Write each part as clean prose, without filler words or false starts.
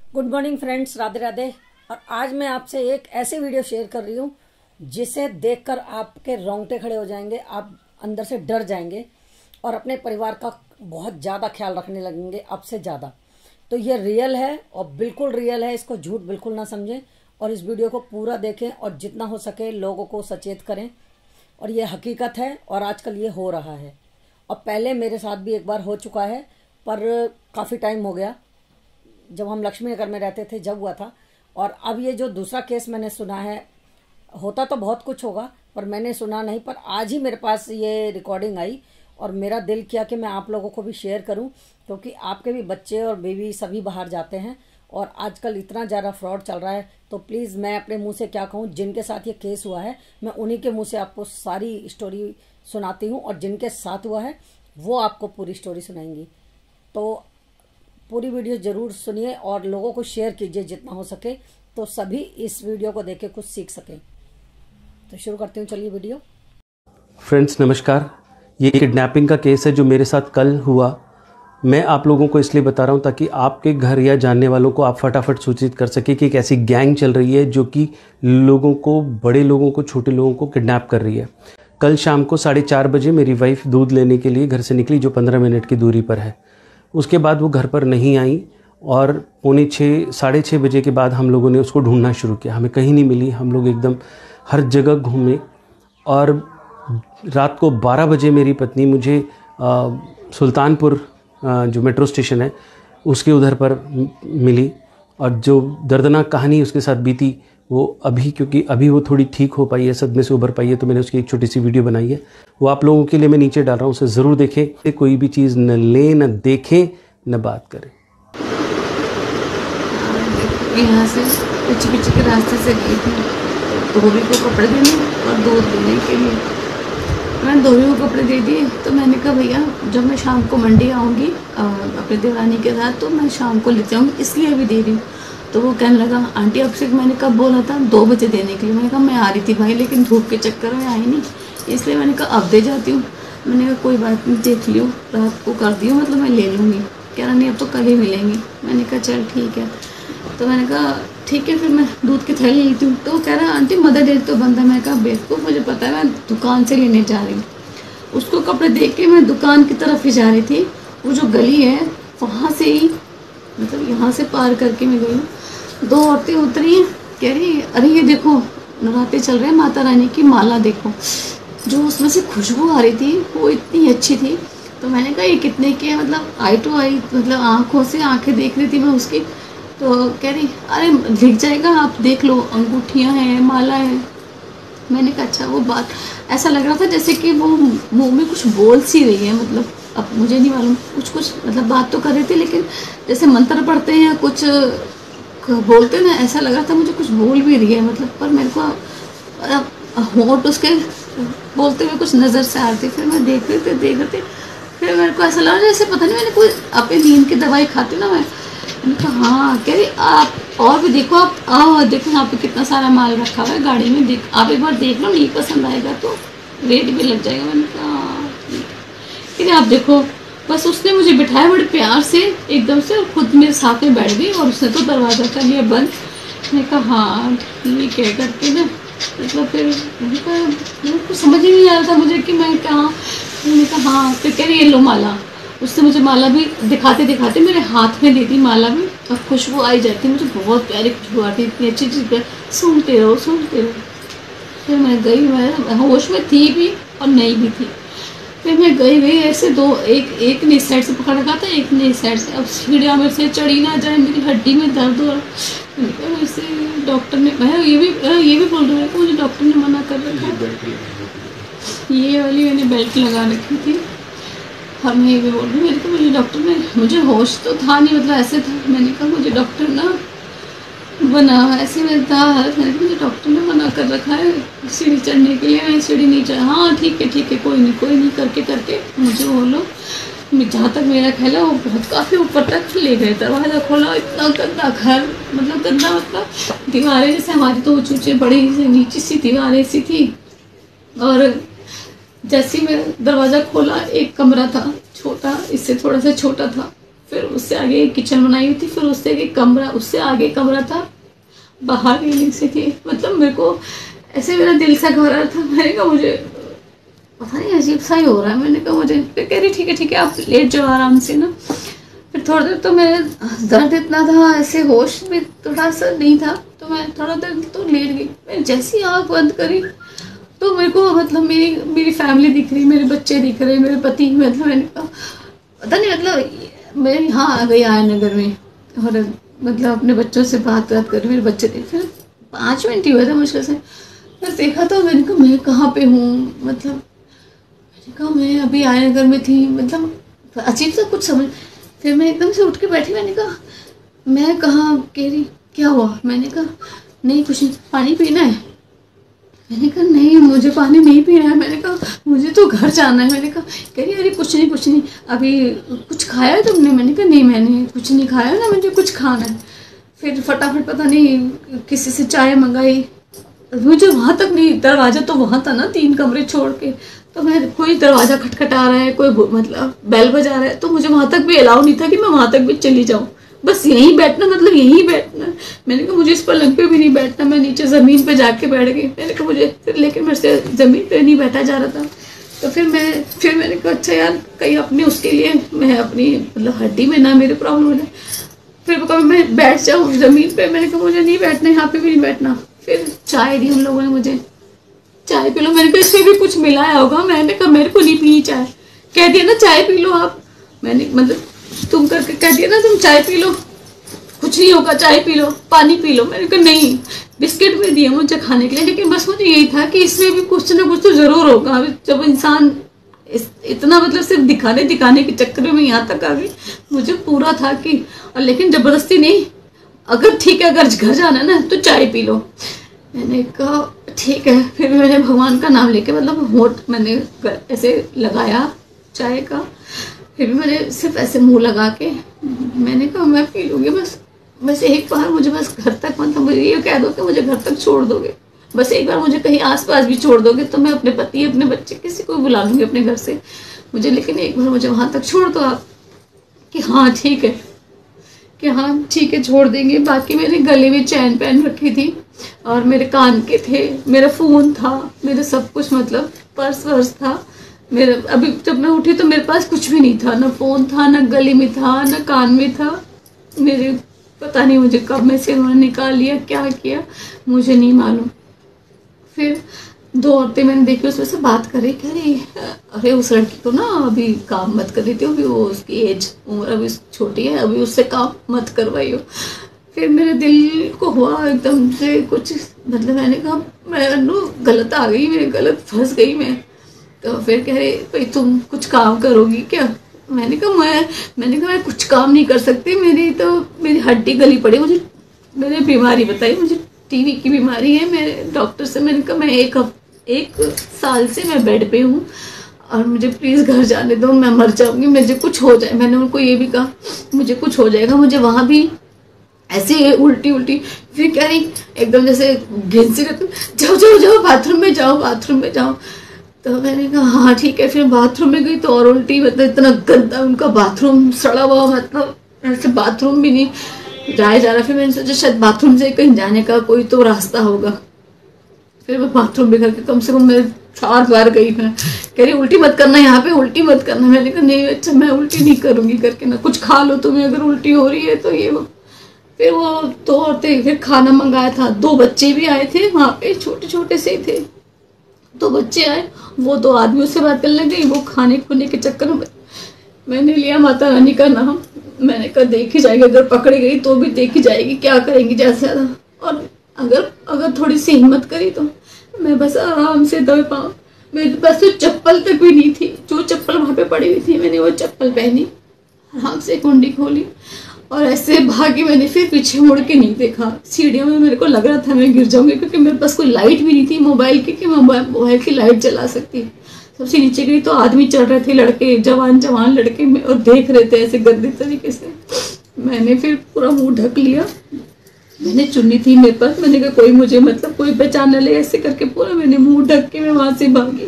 Good morning friends, Radhe Radhe. और आज मैं आपसे एक ऐसी वीडियो शेयर कर रही हूँ जिसे देखकर आपके रोंगटे खड़े हो जाएंगे, आप अंदर से डर जाएंगे और अपने परिवार का बहुत ज़्यादा ख्याल रखने लगेंगे, अब से ज़्यादा। तो ये रियल है और बिल्कुल रियल है, इसको झूठ बिल्कुल ना समझें और इस वीडियो को पूरा देखें और जितना हो सके लोगों को सचेत करें। और ये हकीकत है और आजकल ये हो रहा है और पहले मेरे साथ भी एक बार हो चुका है, पर काफ़ी टाइम हो गया, जब हम लक्ष्मी नगर में रहते थे जब हुआ था। और अब ये जो दूसरा केस मैंने सुना है, होता तो बहुत कुछ होगा पर मैंने सुना नहीं, पर आज ही मेरे पास ये रिकॉर्डिंग आई और मेरा दिल किया कि मैं आप लोगों को भी शेयर करूं, क्योंकि आपके भी बच्चे और बेबी सभी बाहर जाते हैं और आजकल इतना ज़्यादा फ्रॉड चल रहा है। तो प्लीज़ मैं अपने मुंह से क्या कहूँ, जिनके साथ ये केस हुआ है मैं उन्हीं के मुंह से आपको सारी स्टोरी सुनाती हूँ और जिनके साथ हुआ है वो आपको पूरी स्टोरी सुनाएंगी। तो पूरी वीडियो ज़रूर सुनिए और लोगों को शेयर कीजिए जितना हो सके, तो सभी इस वीडियो को देख के कुछ सीख सकें। तो शुरू करती हूँ, चलिए वीडियो। फ्रेंड्स नमस्कार। ये किडनैपिंग का केस है जो मेरे साथ कल हुआ। मैं आप लोगों को इसलिए बता रहा हूँ ताकि आपके घर या जानने वालों को आप फटाफट सूचित कर सके कि एक ऐसी गैंग चल रही है जो कि लोगों को, बड़े लोगों को, छोटे लोगों को किडनैप कर रही है। कल शाम को 4:30 बजे मेरी वाइफ दूध लेने के लिए घर से निकली, जो 15 मिनट की दूरी पर है। उसके बाद वो घर पर नहीं आई और 5:45, 6:30 बजे के बाद हम लोगों ने उसको ढूंढना शुरू किया। हमें कहीं नहीं मिली, हम लोग एकदम हर जगह घूमे और रात को 12 बजे मेरी पत्नी मुझे सुल्तानपुर जो मेट्रो स्टेशन है उसके उधर पर मिली। और जो दर्दनाक कहानी उसके साथ बीती वो अभी, क्योंकि अभी वो थोड़ी ठीक हो पाई है, सदमे से उभर पाई है, तो मैंने उसकी एक छोटी सी वीडियो बनाई है, वो आप लोगों के लिए मैं नीचे डाल रहा हूँ, उसे ज़रूर देखें। कोई भी चीज़ न लें, न देखें, न बात करें। यहाँ से पीछे पीछे के रास्ते से गई थी धोबी को कपड़े देने और दूध देने के लिए। मैंने धोबी को कपड़े दे दिए तो मैंने कहा भैया जब मैं शाम को मंडी आऊँगी अपने देवरानी के साथ तो मैं शाम को लेते आऊँगी, इसलिए अभी दे रही हूँ। तो वो कहने लगा आंटी अब से मैंने कब बोला था 2 बजे देने के लिए। मैंने कहा मैं आ रही थी भाई, लेकिन धूप के चक्कर में आई नहीं, इसलिए मैंने कहा अब दे जाती हूँ। मैंने कहा कोई बात नहीं, देख लियो, रात को कर दियो, मतलब मैं ले लूँगी। कह रहा नहीं अब तो कल ही मिलेंगी। मैंने कहा चल ठीक है। तो मैंने कहा ठीक है फिर मैं दूध की थैली लेती हूँ। तो वो कह रहा आंटी मदर डेयरी तो बंद है। मैं कहा बेवकूफ़, मुझे पता है, मैं दुकान से लेने जा रही हूँ। उसको कपड़े देख के मैं दुकान की तरफ ही जा रही थी। वो जो गली है वहाँ से ही, मतलब यहाँ से पार करके मैं गई हूँ। 2 औरतें उतरी हैं, कह रही अरे ये देखो नवरात्रे चल रहे हैं, माता रानी की माला देखो। जो उसमें से खुशबू आ रही थी वो इतनी अच्छी थी। तो मैंने कहा ये कितने की है, मतलब आई टू आई, मतलब आँखों से आँखें देख रही थी मैं उसकी। तो कह रही अरे दिख जाएगा, आप देख लो, अंगूठियाँ हैं, माला है। मैंने कहा अच्छा। वो बात ऐसा लग रहा था जैसे कि वो मुंह में कुछ बोल सी रही है, मतलब अब मुझे नहीं मालूम, कुछ मतलब बात तो कर रही थी लेकिन जैसे मंत्र पढ़ते हैं या कुछ बोलते ना, ऐसा लग रहा था मुझे कुछ बोल भी रही है, मतलब। पर मेरे को होंठ उसके बोलते हुए कुछ नज़र से आ रही थी। फिर मैं देख रही थी फिर मेरे को ऐसा लगा जैसे पता नहीं मैंने कोई अपनी नींद की दवाई खाती ना मैंने कहा हाँ। कह रही आप और भी देखो, आप आओ देखो यहाँ पे कितना सारा माल रखा हुआ है गाड़ी में, देख आप एक बार देख लो, नहीं पसंद आएगा तो रेट भी लग जाएगा। मैंने कहा ठीक है, आप देखो। बस उसने मुझे बिठाया बड़े प्यार से एकदम से और खुद मेरे साथ में बैठ गई और उसने तो दरवाज़ा कर लिया बंद। मैंने कहा हाँ ठीक है करके ना, मतलब फिर मैंने कहा मेरे को समझ ही नहीं आ रहा था मुझे कि मैं कहाँ। मैंने कहा हाँ। फिर कह रही ये लो माला। उससे मुझे माला भी दिखाते दिखाते मेरे हाथ में दे दी माला भी, और खुशबू आई जाती, मुझे बहुत प्यारी खुशबू आती, इतनी अच्छी चीज़, सुनते रहो सुनते रहो। फिर मैं गई, मैं होश में थी भी और नहीं भी थी। फिर मैं गई ऐसे दो, एक ने इस साइड से पकड़ रखा था, एक ने इस साइड से। अब सीढ़ियाँ मेरे से चढ़ी ना जाए, मेरी हड्डी में दर्द हो रहा। वैसे डॉक्टर ने, मैं ये भी बोल रहा है कि मुझे डॉक्टर ने मना कर रखा, ये वाली मैंने बेल्ट लगा रखी थी। हाँ मैं ये भी बोल रही हूँ, मुझे डॉक्टर ने, मुझे होश तो था नहीं, मतलब ऐसे था। मैंने कहा मुझे डॉक्टर ना बना, ऐसे में था, मैंने कहा मुझे डॉक्टर ने मना कर रखा है सीढ़ी चढ़ने के लिए, मैं सीढ़ी नहीं चढ़। हाँ ठीक है कोई नहीं करके मुझे बोलो। जहाँ तक मेरा ख्याल है वो बहुत काफ़ी ऊपर तक ले गए, दरवाज़ा खोला, इतना गंदा घर, मतलब गंदा, मतलब दीवारें जैसे हमारी तो ऊँची बड़ी नीची सी दीवारें सी थी। और जैसे मैं दरवाज़ा खोला एक कमरा था छोटा, इससे थोड़ा सा छोटा था, फिर उससे आगे किचन बनाई हुई थी, फिर उससे आगे कमरा, उससे आगे कमरा था, बाहर रेलिंग से थी। मतलब मेरे को ऐसे मेरा दिल सा घबरा था। मैंने कहा मुझे पता नहीं अजीब सा ही हो रहा है। मैंने कहा मुझे, फिर कह रही ठीक है आप लेट जाओ आराम से ना। फिर थोड़ा देर तो मेरे दर्द इतना था, ऐसे होश में थोड़ा सा नहीं था, तो मैं थोड़ा देर तो लेट गई। मैं जैसी ही आँख बंद करी तो मेरे को मतलब मेरी फैमिली दिख रही, मेरे बच्चे दिख रहे, मेरे पति। मतलब मैंने कहा पता नहीं, मतलब मैं यहाँ आ गई आयनगर में और मतलब अपने बच्चों से बात कर, मेरे बच्चे थे। फिर 5 मिनट ही हुआ था मुश्किल से, मैं देखा तो मैंने कहा मैं कहाँ पे हूँ। मतलब मैंने कहा मैं अभी आयनगर में थी। मतलब अजीब सा कुछ समझ। फिर मैं एकदम से उठ के बैठी। मैंने कहा मैं कहाँ? कह रही क्या हुआ? मैंने कहा नहीं कुछ नहीं, पानी पीना है। मैंने कहा नहीं मुझे पानी नहीं पीना है। मैंने कहा मुझे तो घर जाना है। मैंने कहा, कह रही अरे कुछ नहीं अभी कुछ खाया है तुमने? मैंने कहा नहीं मैंने कुछ नहीं खाया ना, मुझे कुछ खाना है। फिर फटाफट पता नहीं किसी से चाय मंगाई। मुझे वहाँ तक नहीं, दरवाज़ा तो वहाँ था ना 3 कमरे छोड़ के, तो मैं कोई दरवाज़ा खटखटा रहा है, कोई मतलब बेल बजा रहा है, तो मुझे वहाँ तक भी अलाउ नहीं था कि मैं वहाँ तक भी चली जाऊँ। बस यहीं बैठना, मतलब यहीं बैठना। मैंने कहा मुझे इस पलंग पे भी नहीं बैठना। मैं नीचे ज़मीन पे जाके बैठ गई। मैंने कहा मुझे फिर, लेकिन मेरे से ज़मीन पे नहीं बैठा जा रहा था। तो फिर मैंने कहा अच्छा यार कहीं अपने उसके लिए मैं अपनी मतलब हड्डी में ना मेरे प्रॉब्लम हो जाए। फिर कभी मैं बैठ जाऊँ ज़मीन पे। मैंने कहा मुझे नहीं बैठना, यहाँ पे भी नहीं बैठना। फिर चाय दी उन लोगों ने मुझे, चाय पी लो। मैंने कहा इसमें भी कुछ मिलाया होगा। मैंने कहा मेरे को नहीं पीनी चाय। कह दिया ना चाय पी लो आप। मैंने मतलब तुम करके कह दिया ना तुम चाय पी लो, कुछ नहीं होगा, चाय पी लो, पानी पी लो। मैंने कहा नहीं। बिस्किट भी दिए मुझे खाने के लिए, लेकिन बस मुझे यही था कि इसमें भी कुछ ना कुछ तो जरूर होगा। जब इंसान इतना मतलब सिर्फ दिखाने के चक्कर में यहाँ तक आ गई, मुझे पूरा था कि, और लेकिन जबरदस्ती नहीं, अगर ठीक है अगर घर जाना है ना तो चाय पी लो। मैंने कहा ठीक है। फिर मैंने भगवान का नाम लेके मतलब होठ मैंने ऐसे लगाया चाय का। फिर भी मैंने सिर्फ ऐसे मुंह लगा के मैंने कहा मैं पी लूँगी बस एक बार मुझे बस घर तक, मतलब मुझे ये कह दो कि मुझे घर तक छोड़ दोगे, बस एक बार मुझे कहीं आसपास भी छोड़ दोगे तो मैं अपने पति अपने बच्चे किसी को बुला लूँगी अपने घर से मुझे, लेकिन एक बार मुझे वहाँ तक छोड़ दो आप। कि हाँ ठीक है, कि हाँ ठीक है छोड़ देंगे। बाकी मैंने गले में चैन पहन रखी थी और मेरे कान के थे, मेरा फ़ोन था, मेरा सब कुछ, मतलब पर्स वर्स था मेरा। अभी जब मैं उठी तो मेरे पास कुछ भी नहीं था, ना फ़ोन था, ना गले में था, ना कान में था मेरे। पता नहीं मुझे कब में से उन्होंने निकाल लिया, क्या किया मुझे नहीं मालूम। फिर 2 औरतें मैंने देखी, उसमें से बात करी, कह रही अरे उस लड़की को ना अभी काम मत कर देती हो, अभी वो उसकी उम्र अभी छोटी है, अभी उससे काम मत करवाइयो। फिर मेरे दिल को हुआ एकदम से कुछ, मतलब मैंने कहा मैं गलत आ गई, मेरे गलत फंस गई मैं। तो फिर कह रहे भाई तुम कुछ काम करोगी क्या? मैंने कहा मैं कुछ काम नहीं कर सकती, मेरी हड्डी गली पड़ी। मुझे मैंने बीमारी बताई, मुझे टीवी की बीमारी है। मैं डॉक्टर से मैंने कहा मैं एक साल से मैं बेड पे हूँ और मुझे प्लीज़ घर जाने दो, मैं मर जाऊँगी, मुझे कुछ हो जाए। मैंने उनको ये भी कहा मुझे कुछ हो जाएगा, मुझे वहाँ भी ऐसे उल्टी। फिर कह रही एकदम जैसे घिनसी रहती, जाओ बाथरूम में जाओ। तो मैंने कहा हाँ ठीक है। फिर बाथरूम में गई तो और उल्टी, मतलब इतना गंदा उनका बाथरूम, सड़ा हुआ, मतलब ऐसे बाथरूम भी नहीं जाया जा रहा। फिर मैंने सोचा शायद बाथरूम से कहीं जाने का कोई तो रास्ता होगा। फिर मैं बाथरूम में करके कम से कम मैं 4 बार गई। मैं कह रही उल्टी मत करना, यहाँ पे उल्टी मत करना। मैंने कहा नहीं अच्छा मैं उल्टी नहीं करूँगी करके, ना कुछ खा लो तुम्हें अगर उल्टी हो रही है तो ये वो। फिर वो 2 औरतें, फिर खाना मंगाया था, 2 बच्चे भी आए थे वहाँ पे, छोटे से थे 2 बच्चे आए। वो 2 आदमियों से बात करने गई, वो खाने खुने के चक्कर में मैंने लिया माता रानी का नाम। मैंने कहा देखी जाएगी, अगर पकड़ी गई तो भी देखी जाएगी, क्या करेंगी ज़्यादा से ज़्यादा, और अगर थोड़ी सी हिम्मत करी तो मैं बस आराम से दबे पाऊँ। मेरे पास तो चप्पल तक भी नहीं थी, जो चप्पल वहाँ पे पड़ी हुई थी मैंने वो चप्पल पहनी, आराम से कुंडी खोली और ऐसे भागी। मैंने फिर पीछे मुड़ के नहीं देखा। सीढ़ियों में मेरे को लग रहा था मैं गिर जाऊंगी, क्योंकि मेरे पास कोई लाइट भी नहीं थी मोबाइल की कि मैं मोबाइल की लाइट जला सकती। सबसे नीचे गई तो आदमी चढ़ रहे थे, लड़के, जवान लड़के, और देख रहे थे ऐसे गंदे तरीके से। मैंने फिर पूरा मुंह ढक लिया, मैंने चुन्नी थी मेरे पास, मैंने कहा कोई मुझे मतलब कोई पहचान न ले, ऐसे करके पूरा मैंने मुंह ढक के मैं वहाँ से भागी।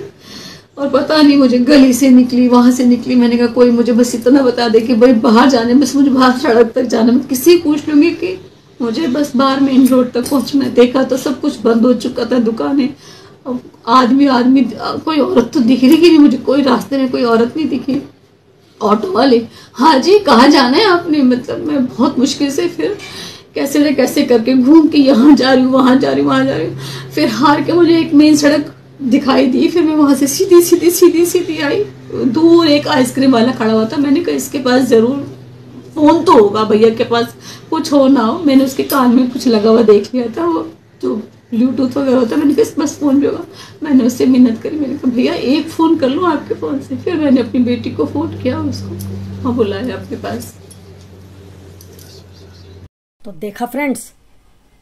और पता नहीं मुझे गली से निकली, वहां से निकली। मैंने कहा कोई मुझे बस इतना बता दे कि भाई बाहर जाने, बस मुझे बाहर सड़क तक जाना, मैं किसी पूछ लूंगी कि मुझे बस बाहर मेन रोड तक पहुंचना है। देखा तो सब कुछ बंद हो चुका था, दुकानें, आदमी कोई औरत तो दिख रही नहीं मुझे, कोई रास्ते में कोई औरत नहीं दिखी। ऑटो वाले, हाँ जी कहाँ जाना है आपने, मतलब मैं बहुत मुश्किल से फिर कैसे न कैसे करके घूम के यहाँ जा रही हूँ, वहाँ जा रही हूँ, वहाँ जा रही हूँ। फिर हार के मुझे एक मेन सड़क दिखाई दी, फिर मैं वहाँ से सीधी आई। दूर एक आइसक्रीम वाला खड़ा हुआ था, मैंने कहा इसके पास जरूर फोन तो होगा, भैया के पास कुछ हो ना हो। मैंने उसके कान में कुछ लगा हुआ देख लिया था, वो जो ब्लूटूथ वगैरह होता है, मैंने कहा इस पास फ़ोन भी होगा। मैंने उससे मिन्नत करी, मैंने कहा भैया एक फ़ोन कर लूँ आपके फ़ोन से। फिर मैंने अपनी बेटी को फ़ोन किया, उसको हाँ बुलाया अपने पास। तो देखा फ्रेंड्स,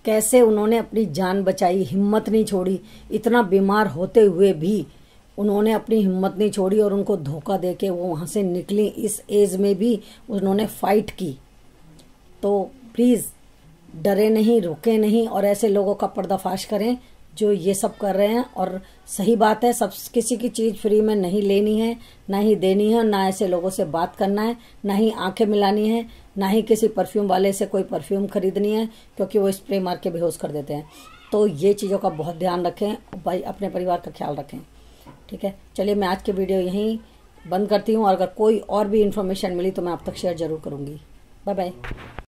कैसे उन्होंने अपनी जान बचाई, हिम्मत नहीं छोड़ी। इतना बीमार होते हुए भी उन्होंने अपनी हिम्मत नहीं छोड़ी और उनको धोखा देके वो वहाँ से निकली। इस एज में भी उन्होंने फाइट की। तो प्लीज़ डरे नहीं, रुके नहीं और ऐसे लोगों का पर्दाफाश करें जो ये सब कर रहे हैं। और सही बात है, सब किसी की चीज़ फ्री में नहीं लेनी है, ना ही देनी है, ना ऐसे लोगों से बात करना है, ना ही आंखें मिलानी है, ना ही किसी परफ्यूम वाले से कोई परफ्यूम खरीदनी है, क्योंकि वो स्प्रे मार के बेहोश कर देते हैं। तो ये चीज़ों का बहुत ध्यान रखें भाई, अपने परिवार का ख्याल रखें। ठीक है, चलिए मैं आज की वीडियो यहीं बंद करती हूँ और अगर कोई और भी इन्फॉर्मेशन मिली तो मैं आप तक शेयर जरूर करूँगी। Bye bye.